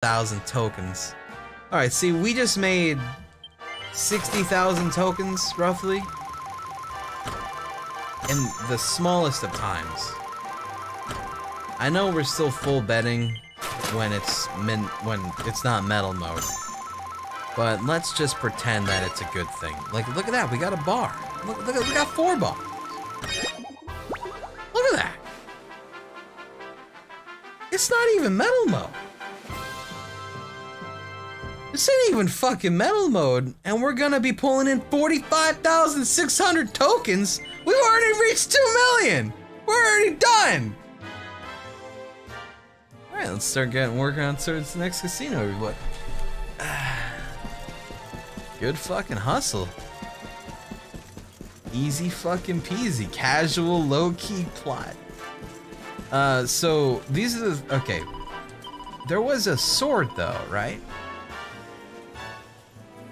1,000 tokens. Alright, see, we just made 60,000 tokens, roughly. In the smallest of times. I know we're still full betting when it's not metal mode. But let's just pretend that it's a good thing. Like, look at that, we got a bar. Look, we got 4 bars. Look at that. It's not even metal mode. This ain't even fucking metal mode, and we're gonna be pulling in 45,600 tokens. We've already reached 2 million. We're already done. All right, let's start working on towards the next casino. What? Good fucking hustle. Easy fucking peasy. Casual, low-key plot. So these are the, okay. There was a sword though, right?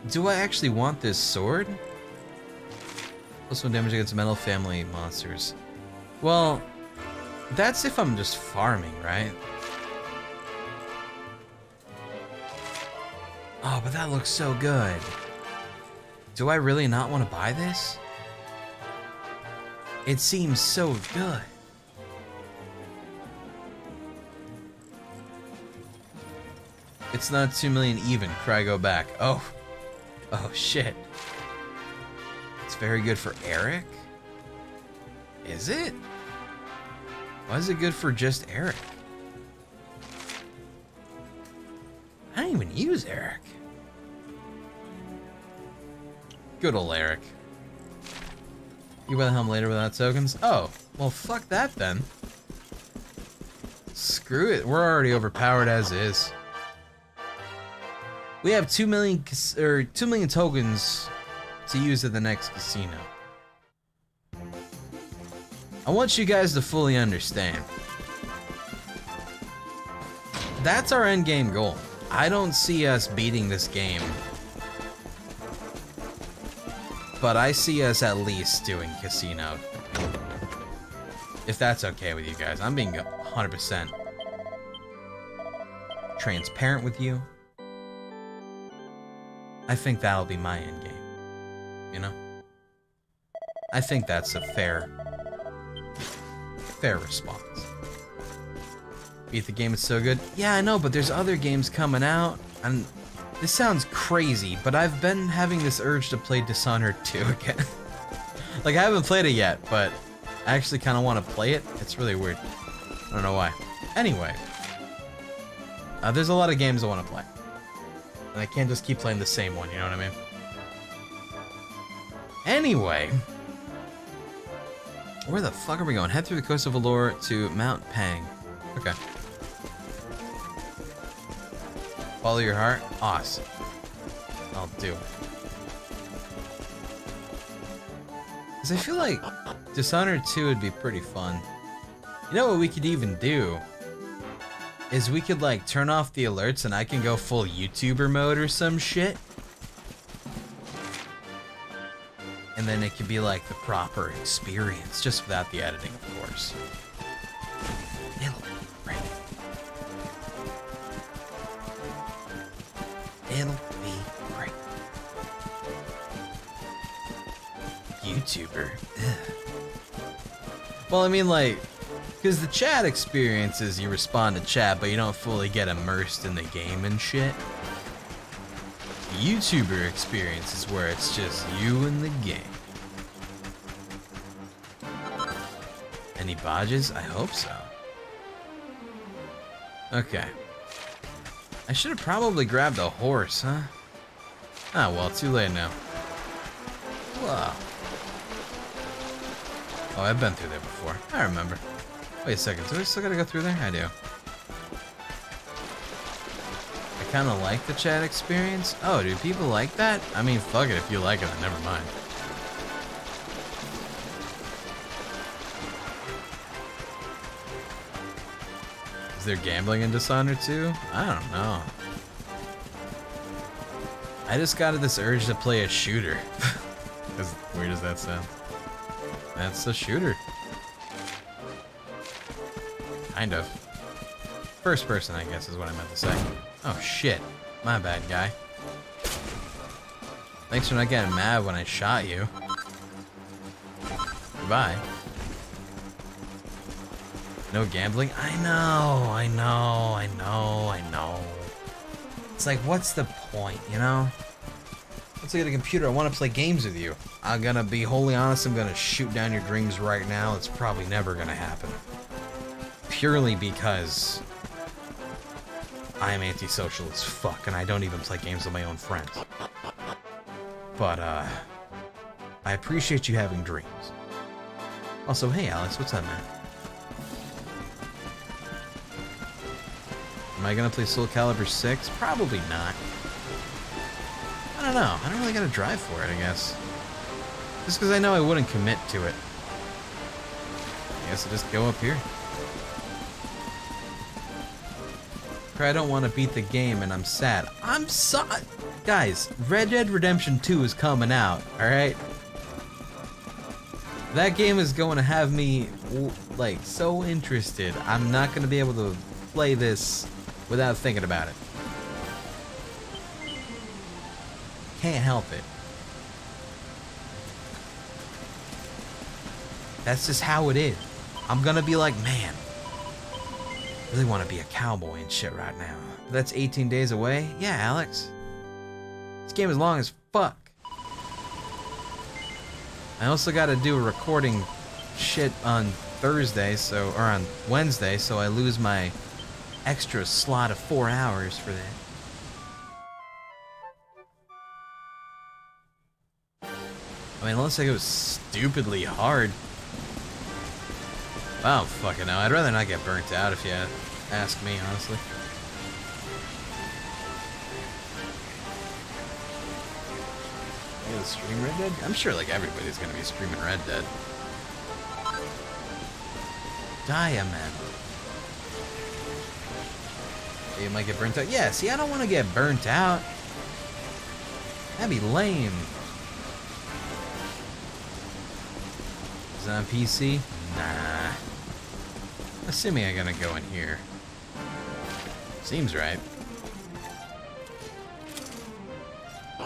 Do I actually want this sword? Plus 1 damage against metal family monsters. Well, that's if I'm just farming, right? Oh, but that looks so good. Do I really not want to buy this? It seems so good. It's not 2 million even. Cry, go back. Oh. Oh, shit. It's very good for Eric? Is it? Why is it good for just Eric? I don't even use Eric. Good ol' Eric. You buy the helm later without tokens? Oh, well fuck that then. Screw it, we're already overpowered as is. We have 2 million tokens to use at the next casino. I want you guys to fully understand. That's our end game goal. I don't see us beating this game, but I see us at least doing casino. If that's okay with you guys. I'm being 100% transparent with you. I think that'll be my end game. You know? I think that's a fair response. Beat the game, it's so good. Yeah, I know, but there's other games coming out, and this sounds crazy, but I've been having this urge to play Dishonored 2 again. Like, I haven't played it yet, but I actually kind of want to play it. It's really weird. I don't know why. Anyway. There's a lot of games I want to play. And I can't just keep playing the same one, you know what I mean? Anyway. Where the fuck are we going? Head through the coast of Valor to Mount Pang. Okay. Follow your heart? Awesome. I'll do it. Because I feel like Dishonored 2 would be pretty fun. You know what we could even do? Is we could like turn off the alerts and I can go full YouTuber mode or some shit. And then it could be like the proper experience, just without the editing, of course. It'll be great. It'll be great. YouTuber. Ugh. Well, I mean, like, because the chat experience is you respond to chat, but you don't fully get immersed in the game and shit. The YouTuber experience is where it's just you and the game. Any bodges? I hope so. Okay. I should have probably grabbed a horse, huh? Ah, well, too late now. Whoa. Oh, I've been through there before. I remember. Wait a second, do I still gotta go through there? I do. I kinda like the chat experience. Oh, do people like that? I mean, fuck it, if you like it, then never mind. Is there gambling in Dishonored 2? I don't know. I just got this urge to play a shooter. As weird as that sounds. That's a shooter. Kind of. First person, I guess, is what I meant to say. Oh shit. My bad, guy. Thanks for not getting mad when I shot you. Goodbye. No gambling? I know. It's like, what's the point, you know? Let's look at a computer. I want to play games with you. I'm gonna be wholly honest. I'm gonna shoot down your dreams right now. It's probably never gonna happen. Purely because I am antisocial as fuck, and I don't even play games with my own friends. But, I appreciate you having dreams. Also, hey Alex, what's up, man? Am I gonna play Soul Calibur 6? Probably not. I don't know. I don't really got a drive for it, I guess. Just because I know I wouldn't commit to it. I guess I'll just go up here. I don't want to beat the game and I'm sad. I'm sorry. Guys, Red Dead Redemption 2 is coming out, alright? That game is going to have me, like, so interested. I'm not going to be able to play this without thinking about it. Can't help it. That's just how it is. I'm gonna be like, man, I really want to be a cowboy and shit right now. That's 18 days away? Yeah, Alex. This game is long as fuck. I also gotta do a recording shit on Thursday, or on Wednesday, so I lose my extra slot of 4 hours for that. I mean, unless I go stupidly hard. I don't fucking know. I'd rather not get burnt out if you ask me, honestly. You gonna stream Red Dead? I'm sure like everybody's gonna be streaming Red Dead. Diamond. You might get burnt out. Yeah, see, I don't want to get burnt out. That'd be lame. Is it on PC? Nah. Assuming I'm gonna go in here. Seems right.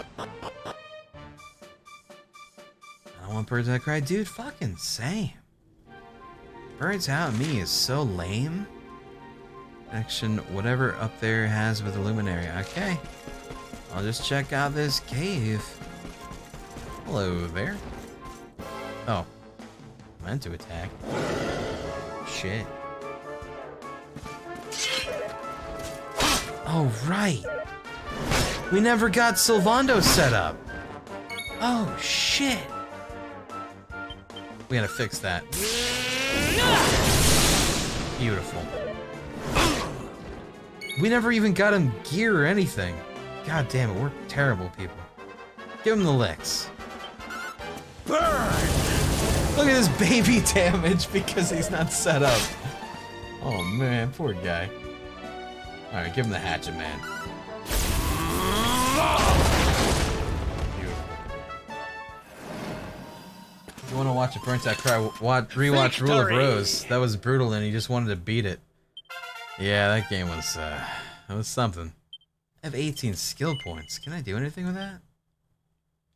I don't want birds that cry. Dude, fucking same. Birds out me is so lame. Action, whatever up there has with the luminary. Okay. I'll just check out this cave. Hello there. Oh. Meant to attack. Shit. Oh, right. We never got Sylvando set up. Oh, shit. We gotta fix that. Beautiful. We never even got him gear or anything. God damn it, we're terrible people. Give him the licks. Burn! Look at this baby damage because he's not set up. Oh man, poor guy. Alright, give him the hatchet, man. Beautiful. If you want to watch a burnt out cry, rewatch Rule of Rose. That was brutal and he just wanted to beat it. Yeah, that game was, that was something. I have 18 skill points. Can I do anything with that?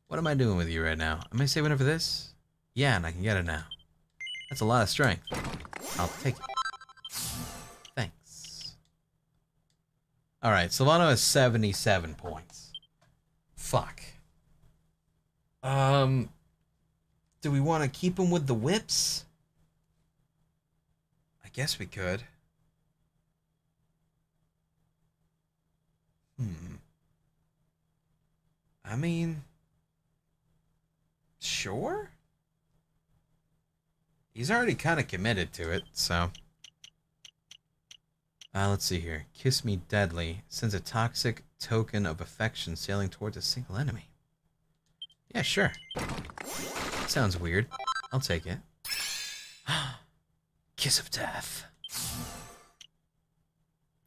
What am I doing with you right now? Am I saving it for this? Yeah, and I can get it now. That's a lot of strength. I'll take it. Thanks. Alright, Silvano has 77 points. Fuck. Do we want to keep him with the whips? I guess we could. I mean... Sure? He's already kind of committed to it, so... let's see here. Kiss Me Deadly sends a toxic token of affection sailing towards a single enemy. Yeah, sure. Sounds weird. I'll take it. Kiss of Death.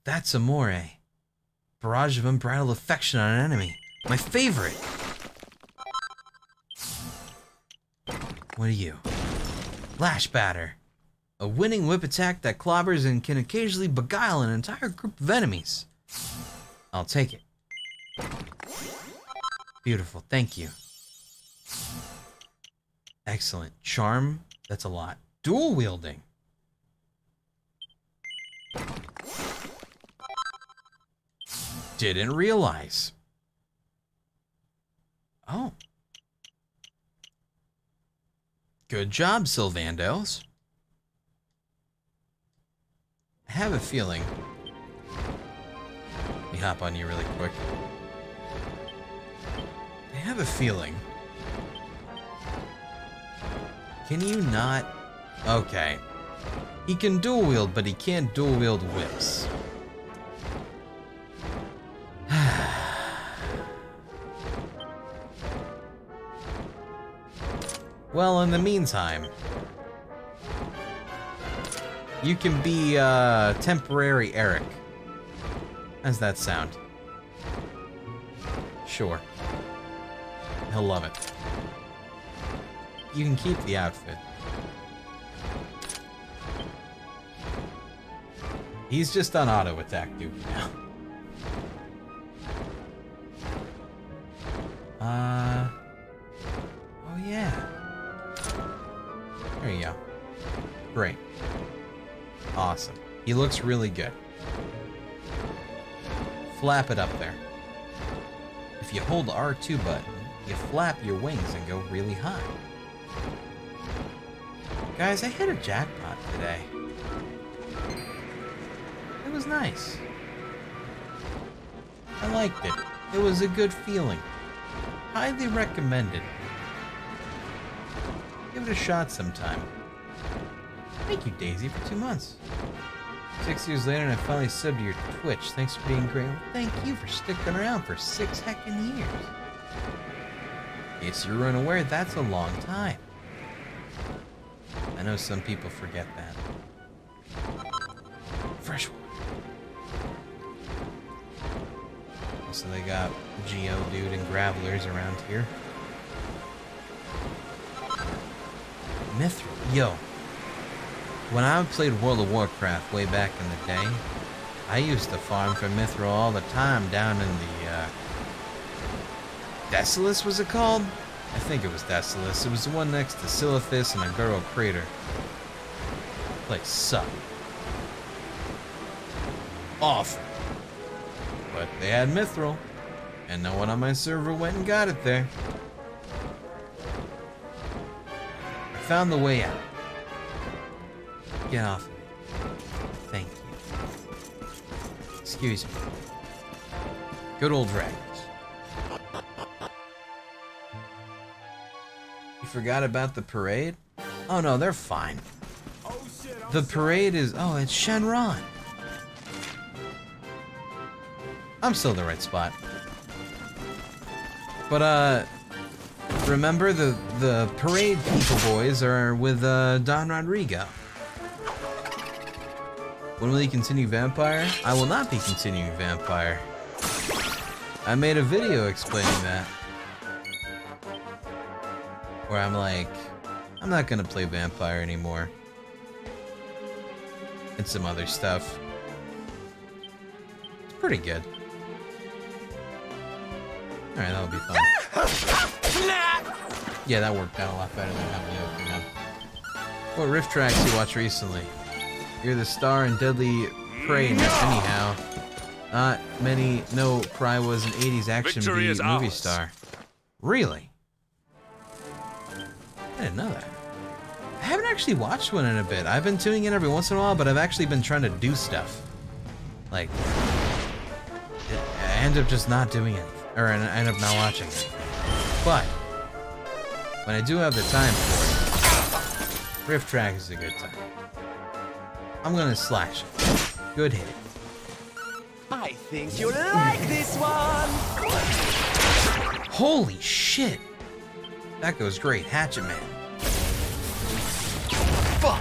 That's Amore. Barrage of unbridled affection on an enemy. My favorite! What are you? Lash Batter. A winning whip attack that clobbers and can occasionally beguile an entire group of enemies. I'll take it. Beautiful, thank you. Excellent. Charm, that's a lot. Dual wielding. Didn't realize. Oh. Good job, Sylvandos. I have a feeling. Let me hop on you really quick. I have a feeling. Can you not? Okay. He can dual wield, but he can't dual wield whips. Well, in the meantime, you can be temporary Eric. How's that sound? Sure. He'll love it. You can keep the outfit. He's just on auto attack duty now. Oh yeah. There you go. Great. Awesome. He looks really good. Flap it up there. If you hold the R2 button, you flap your wings and go really high. Guys, I hit a jackpot today. It was nice. I liked it. It was a good feeling. Highly recommended. Give it a shot sometime. Thank you, Daisy, for 2 months. 6 years later, and I finally subbed to your Twitch. Thanks for being great. Well, thank you for sticking around for 6 heckin' years. In case you were unaware, that's a long time. I know some people forget that. Fresh water. So they got Geodude and Gravelers around here. Mithril. Yo. When I played World of Warcraft way back in the day, I used to farm for Mithril all the time down in the, Desolus, was it called? I think it was Desolus. It was the one next to Silithus and Aguro Crater. Place sucked. Awful. But they had Mithril, and no one on my server went and got it there. I found the way out. Get off of me. Thank you. Excuse me. Good old dragons. You forgot about the parade? Oh no, they're fine. The parade is... Oh, it's Shenron. I'm still in the right spot. But, remember the parade people boys are with, Don Rodrigo. When will he continue Vampire? I will not be continuing Vampire. I made a video explaining that. Where I'm like, I'm not gonna play Vampire anymore. And some other stuff. It's pretty good. Alright, that'll be fun. Yeah, that worked out a lot better than having the other thing on. What riff tracks you watched recently? You're the star in Deadly Prey anyhow. Not many know Cry was an 80s action movie star. Really? I didn't know that. I haven't actually watched one in a bit. I've been tuning in every once in a while, but I've actually been trying to do stuff. Like, I end up just not doing it. Or I end up not watching it. But, when I do have the time for it, riff track is a good time. I'm gonna slash it. Good hit. I think you'll like this one! Holy shit! That goes great. Hatchet Man. Fuck!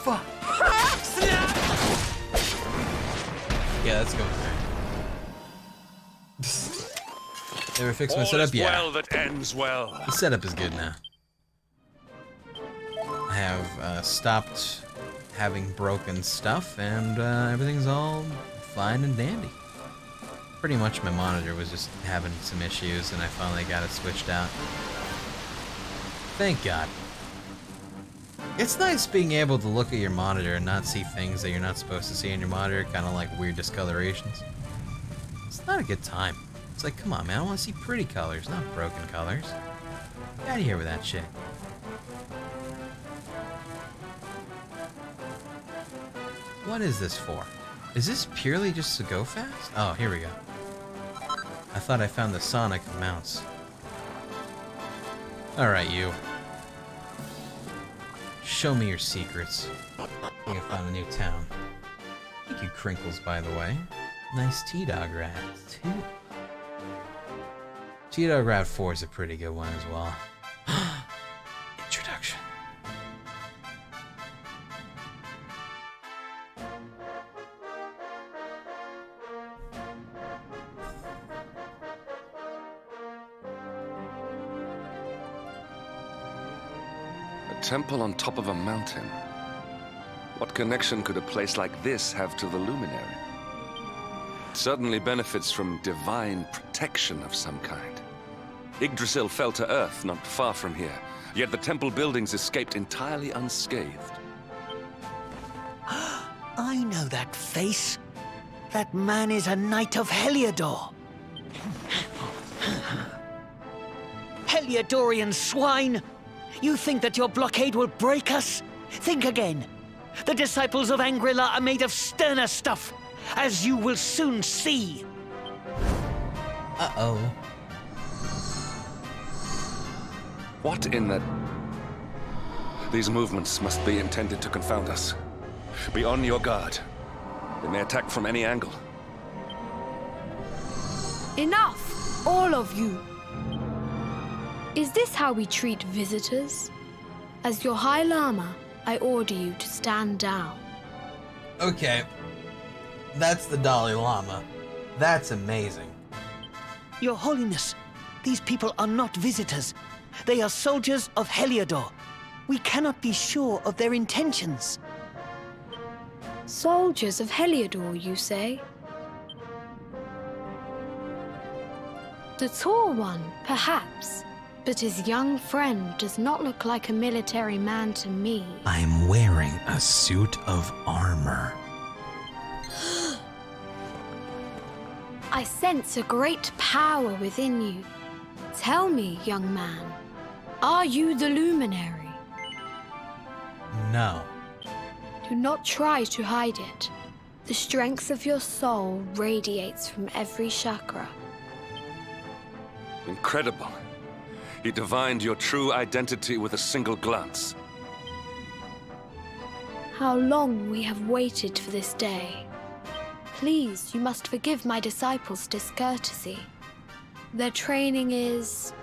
Fuck! Yeah, that's going there. Ever fix my setup? Yeah. Well that ends well. The setup is good now. I have stopped having broken stuff, and everything's all fine and dandy. Pretty much my monitor was just having some issues, and I finally got it switched out. Thank God. It's nice being able to look at your monitor and not see things that you're not supposed to see in your monitor, kind of like weird discolorations. It's not a good time. It's like, come on, man, I want to see pretty colors, not broken colors. Get out of here with that shit. What is this for? Is this purely just to go fast? Oh, here we go. I thought I found the Sonic mounts. Alright, you. Show me your secrets. I think I found a new town. Thank you, Crinkles, by the way. Nice T-Dog rat, too. T-Dog rat 4 is a pretty good one as well. Introduction. A temple on top of a mountain. What connection could a place like this have to the luminary? It certainly benefits from divine protection of some kind. Yggdrasil fell to earth not far from here, yet the temple buildings escaped entirely unscathed. I know that face. That man is a knight of Heliodor. Heliodorian swine! You think that your blockade will break us? Think again. The disciples of Angrila are made of sterner stuff, as you will soon see. Uh-oh. What in the... These movements must be intended to confound us. Be on your guard. They may attack from any angle. Enough! All of you! Is this how we treat visitors? As your High Lama, I order you to stand down. Okay. That's the Dalai Lama. That's amazing. Your Holiness, these people are not visitors. They are soldiers of Heliodor. We cannot be sure of their intentions. Soldiers of Heliodor, you say? The tall one, perhaps. But his young friend does not look like a military man to me. I'm wearing a suit of armor. I sense a great power within you. Tell me, young man, are you the luminary? No. Do not try to hide it. The strength of your soul radiates from every chakra. Incredible. He divined your true identity with a single glance. How long we have waited for this day. Please, you must forgive my disciples' discourtesy. Their training is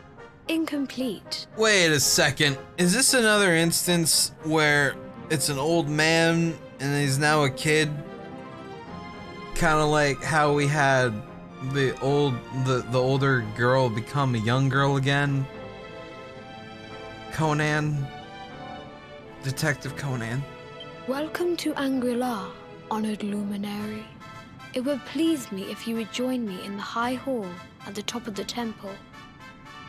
incomplete. Wait a second. Is this another instance where it's an old man and he's now a kid? Kind of like how we had the older girl become a young girl again? Conan. Detective Conan. Welcome to Angrila, honored luminary. It would please me if you would join me in the high hall at the top of the temple.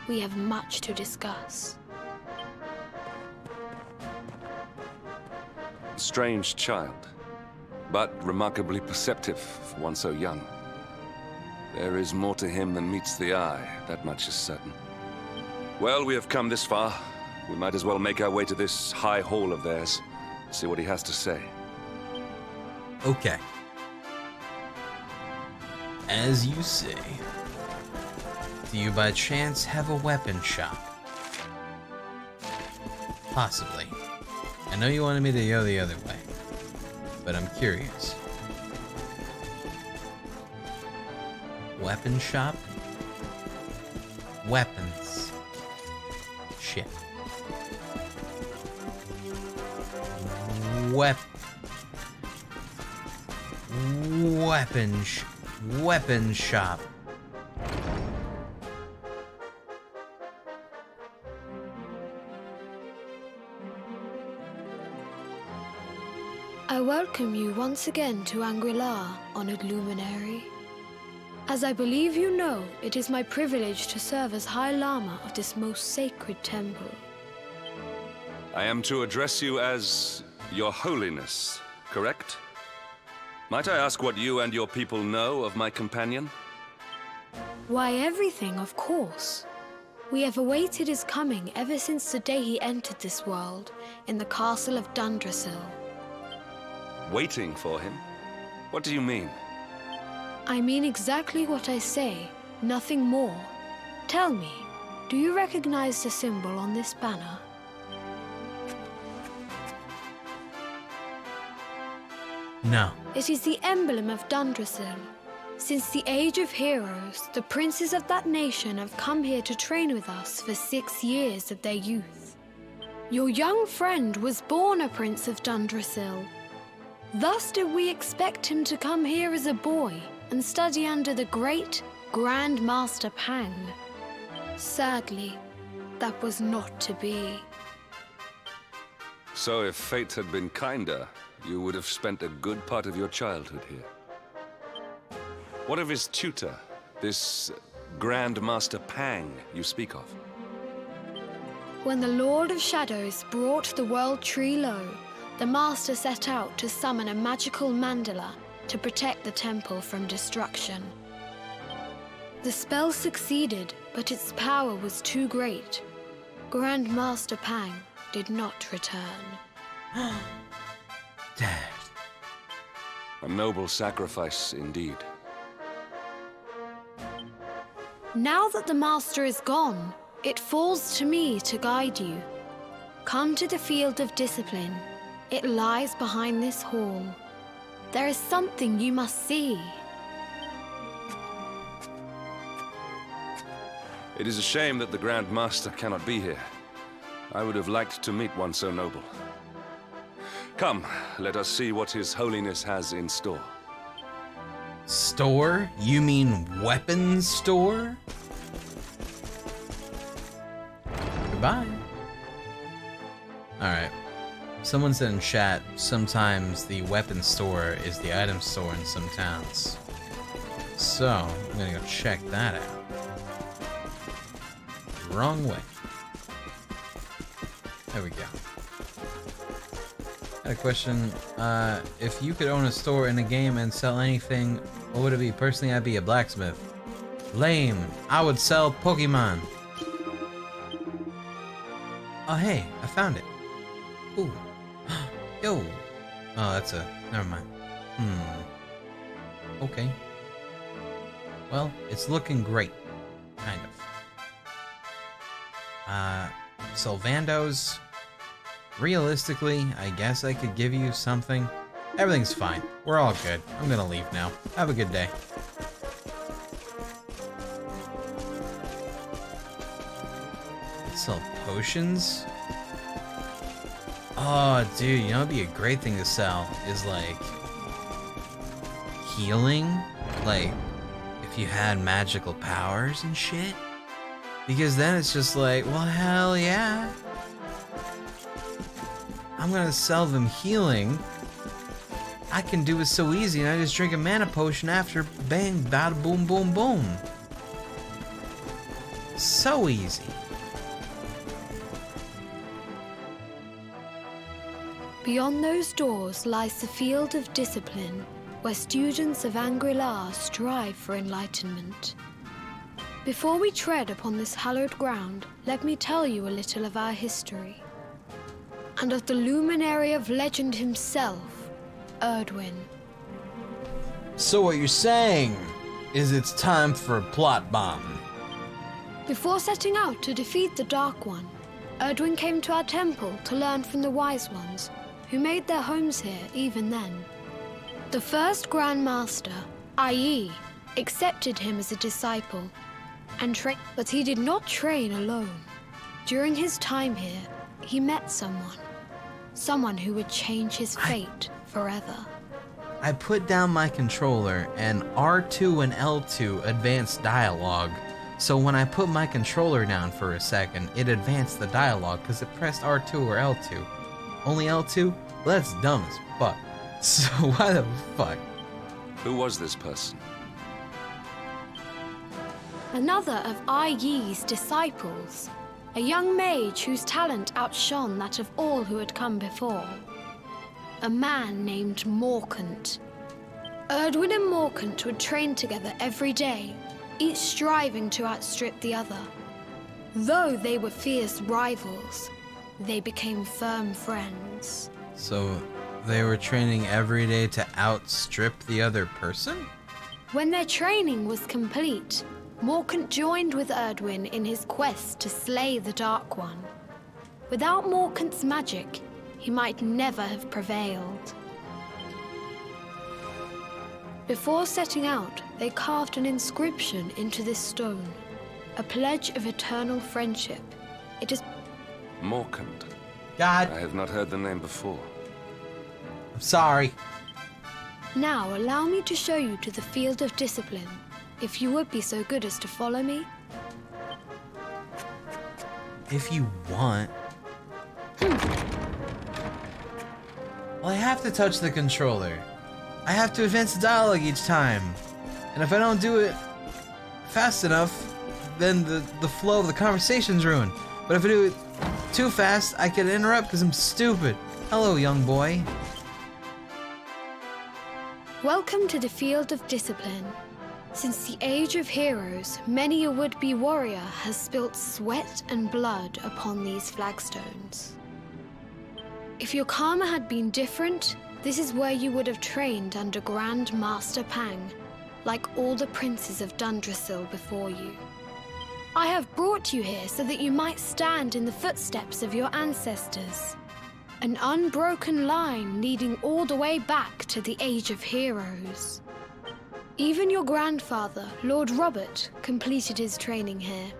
We have much to discuss. Strange child, but remarkably perceptive for one so young. There is more to him than meets the eye, that much is certain. Well, we have come this far. We might as well make our way to this high hall of theirs, see what he has to say. Okay. As you say. Do you by chance have a weapon shop? Possibly. I know you wanted me to go the other way, but I'm curious. Weapon shop? Weapons. Shit. Weapon shop. welcome you once again to Angri-La, honored luminary. As I believe you know, it is my privilege to serve as High Lama of this most sacred temple. I am to address you as Your Holiness, correct? Might I ask what you and your people know of my companion? Why, everything, of course. We have awaited his coming ever since the day he entered this world in the castle of Dundrasil. Waiting for him? What do you mean? I mean exactly what I say, nothing more. Tell me, do you recognize the symbol on this banner? No. It is the emblem of Dundrasil. Since the Age of Heroes, the princes of that nation have come here to train with us for 6 years of their youth. Your young friend was born a prince of Dundrasil. Thus did we expect him to come here as a boy and study under the great Grand Master Pang. Sadly, that was not to be. So if fate had been kinder, you would have spent a good part of your childhood here. What of his tutor, this Grand Master Pang you speak of? When the Lord of Shadows brought the World Tree low, the Master set out to summon a magical mandala to protect the temple from destruction. The spell succeeded, but its power was too great. Grand Master Pang did not return. Dad. A noble sacrifice indeed. Now that the Master is gone, it falls to me to guide you. Come to the Field of Discipline. It lies behind this hall. There is something you must see. It is a shame that the Grand Master cannot be here. I would have liked to meet one so noble. Come, let us see what His Holiness has in store. Store? You mean weapons store? Goodbye. Alright. Someone said in chat, sometimes the weapons store is the item store in some towns. So, I'm gonna go check that out. Wrong way. There we go. Got a question. If you could own a store in a game and sell anything, what would it be? Personally, I'd be a blacksmith. Lame. I would sell Pokemon. Oh, hey, I found it. Ooh. Yo. Oh, that's a... Never mind. Okay. Well, it's looking great. Kind of. Sylvando's... Realistically, I guess I could give you something. Everything's fine. We're all good. I'm gonna leave now. Have a good day. Sell potions? Oh, dude, you know what'd be a great thing to sell is like healing, like if you had magical powers and shit. Because then it's just like, well, hell yeah. I'm gonna sell them healing. I can do it so easy, and I just drink a mana potion after. Bang, bada, boom, boom, boom. So easy. Beyond those doors lies the Field of Discipline, where students of Angri-La strive for enlightenment. Before we tread upon this hallowed ground, let me tell you a little of our history. And of the luminary of legend himself, Erdwin. So what you're saying is it's time for a plot bomb. Before setting out to defeat the Dark One, Erdwin came to our temple to learn from the Wise Ones, who made their homes here even then. The first Grand Master, i.e., accepted him as a disciple, and but he did not train alone. During his time here, he met someone who would change his fate forever. I put down my controller and R2 and L2 advanced dialogue. So when I put my controller down for a second, it advanced the dialogue because it pressed R2 or L2. Only L2? Well, that's dumb as fuck. So why the fuck? Who was this person? Another of Ai Yi's disciples, a young mage whose talent outshone that of all who had come before. A man named Morkant. Erdwin and Morkant would train together every day, each striving to outstrip the other. Though they were fierce rivals, they became firm friends. So they were training every day to outstrip the other person? When their training was complete, Morkant joined with Erdwin in his quest to slay the Dark One. Without Morkant's magic, he might never have prevailed. Before setting out, they carved an inscription into this stone, a pledge of eternal friendship. It is... Morkant. God, I have not heard the name before. I'm sorry. Now allow me to show you to the field of discipline, if you would be so good as to follow me. If you want. Well, I have to touch the controller. I have to advance the dialogue each time. And if I don't do it fast enough, then the flow of the conversation's ruined. But if I do it too fast, I can interrupt because I'm stupid. Hello, young boy. Welcome to the field of discipline. Since the age of heroes, many a would-be warrior has spilt sweat and blood upon these flagstones. If your karma had been different, this is where you would have trained under Grand Master Pang, like all the princes of Dundrasil before you. I have brought you here so that you might stand in the footsteps of your ancestors. An unbroken line leading all the way back to the Age of Heroes. Even your grandfather, Lord Robert, completed his training here.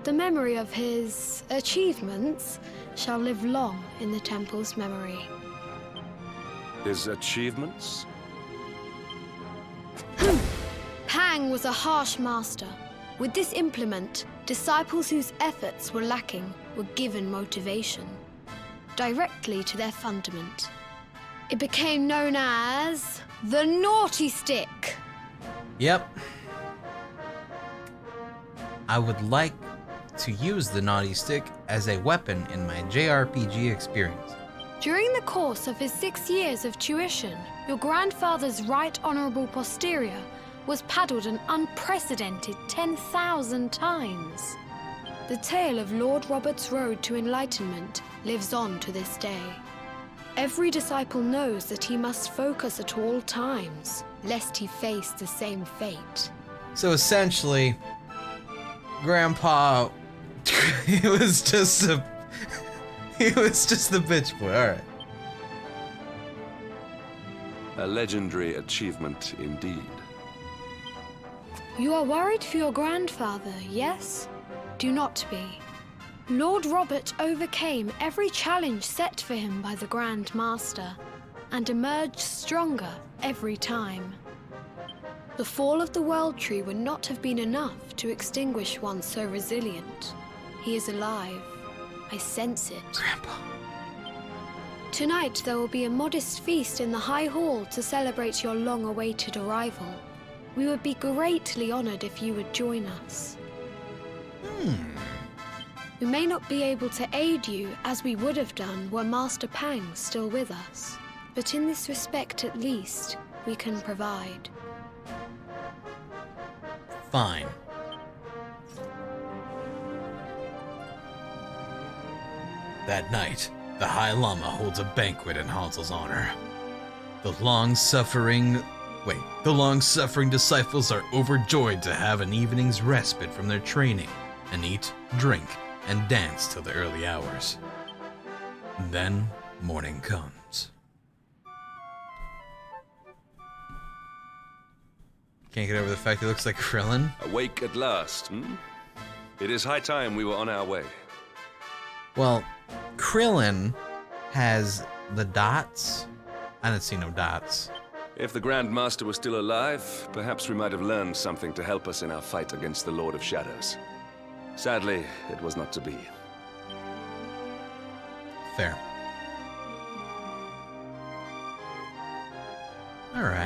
The memory of his achievements shall live long in the temple's memory. His achievements? Pang was a harsh master. With this implement, disciples whose efforts were lacking were given motivation, directly to their fundament. It became known as the Naughty Stick. Yep. I would like to use the Naughty Stick as a weapon in my JRPG experience. During the course of his 6 years of tuition, your grandfather's right honorable posterior was paddled an unprecedented 10,000 times. The tale of Lord Robert's road to enlightenment lives on to this day. Every disciple knows that he must focus at all times, lest he face the same fate. So essentially, Grandpa, he was just the bitch boy. All right. A legendary achievement indeed. You are worried for your grandfather, yes? Do not be. Lord Robert overcame every challenge set for him by the Grand Master, and emerged stronger every time. The fall of the World Tree would not have been enough to extinguish one so resilient. He is alive. I sense it. Grandpa. Tonight there will be a modest feast in the High Hall to celebrate your long-awaited arrival. We would be greatly honored if you would join us. We may not be able to aid you as we would have done were Master Pang still with us, but in this respect at least, we can provide. Fine. That night, the High Lama holds a banquet in Hansel's honor. The long-suffering disciples are overjoyed to have an evening's respite from their training and eat, drink, and dance till the early hours. Then morning comes. Can't get over the fact he looks like Krillin. Awake at last, hmm? It is high time we were on our way. Well, Krillin has the dots. I didn't see no dots. If the Grand Master was still alive, perhaps we might have learned something to help us in our fight against the Lord of Shadows. Sadly, it was not to be. Fair. Alright.